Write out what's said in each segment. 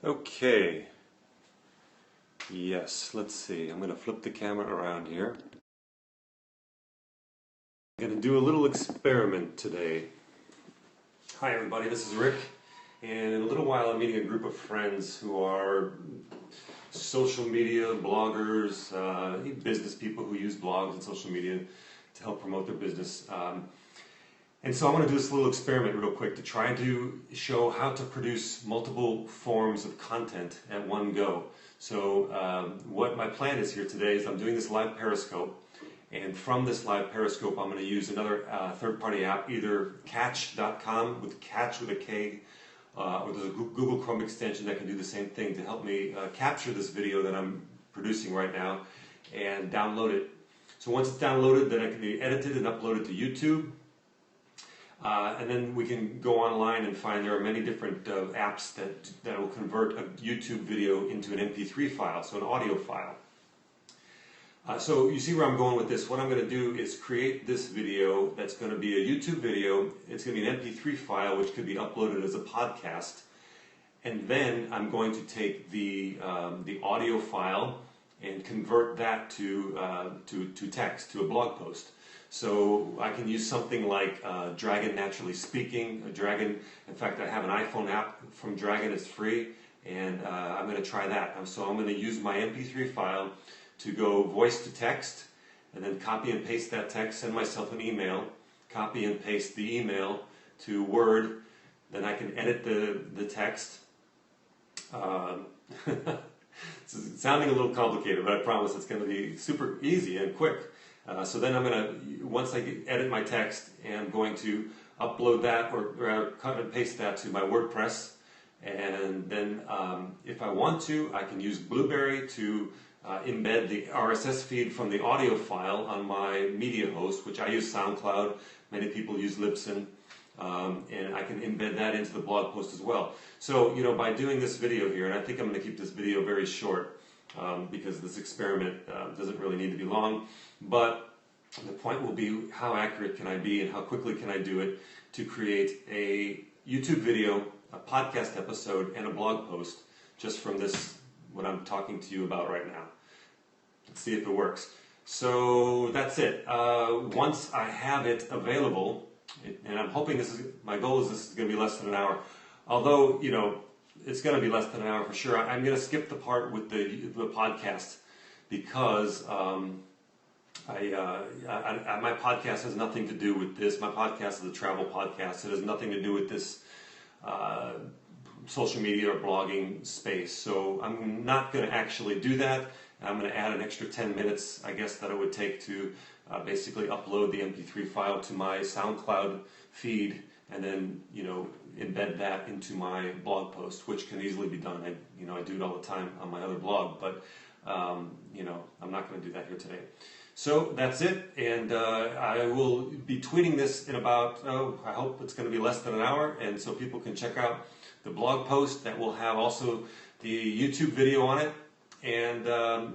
Okay, yes, let's see. I'm going to flip the camera around here. I'm going to do a little experiment today. Hi everybody, this is Rick, and in a little while I'm meeting a group of friends who are social media bloggers, business people who use blogs and social media to help promote their business. And so I'm going to do this little experiment real quick to try to show how to produce multiple forms of content at one go. So what my plan is here today is I'm doing this live Periscope, and from this live Periscope I'm going to use another third-party app, either Catch.com, with Catch with a K, or there's a Google Chrome extension that can do the same thing to help me capture this video that I'm producing right now and download it. So once it's downloaded, then it can be edited and uploaded to YouTube. And then we can go online and find there are many different apps that will convert a YouTube video into an MP3 file, so an audio file. So you see where I'm going with this. What I'm going to do is create this video that's going to be a YouTube video. It's going to be an MP3 file which could be uploaded as a podcast. And then I'm going to take the audio file and convert that to text, to a blog post. So I can use something like Dragon Naturally Speaking. Dragon, in fact, I have an iPhone app from Dragon. It's free, and I'm going to try that. So I'm going to use my MP3 file to go voice to text, and then copy and paste that text, send myself an email, copy and paste the email to Word. Then I can edit the text. It's sounding a little complicated, but I promise it's going to be super easy and quick. So then I'm going to, once I edit my text, I'm going to upload that or cut and paste that to my WordPress. And then if I want to, I can use Blueberry to embed the RSS feed from the audio file on my media host, which I use SoundCloud. Many people use Libsyn. And I can embed that into the blog post as well. So, you know, by doing this video here, and I think I'm going to keep this video very short because this experiment doesn't really need to be long, but the point will be how accurate can I be and how quickly can I do it to create a YouTube video, a podcast episode, and a blog post just from this, what I'm talking to you about right now. Let's see if it works. So that's it. Once I have it available, and I'm hoping my goal is this is going to be less than an hour. Although, you know, it's going to be less than an hour for sure. I'm going to skip the part with the podcast because my podcast has nothing to do with this. My podcast is a travel podcast. It has nothing to do with this social media or blogging space. So I'm not going to actually do that. I'm going to add an extra 10 minutes, I guess, that it would take to basically upload the MP3 file to my SoundCloud feed and then, you know, embed that into my blog post, which can easily be done. I do it all the time on my other blog, but, you know, I'm not going to do that here today. So that's it, and I will be tweeting this in about, I hope it's going to be less than an hour, and so people can check out the blog post that will have also the YouTube video on it, and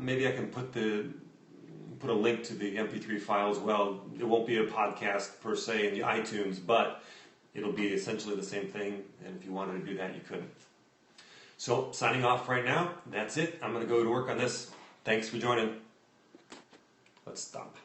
maybe I can put a link to the MP3 file as well. It won't be a podcast per se in the iTunes, but it'll be essentially the same thing, and if you wanted to do that, you could. So, signing off right now. That's it. I'm going to go to work on this. Thanks for joining. Let's stop.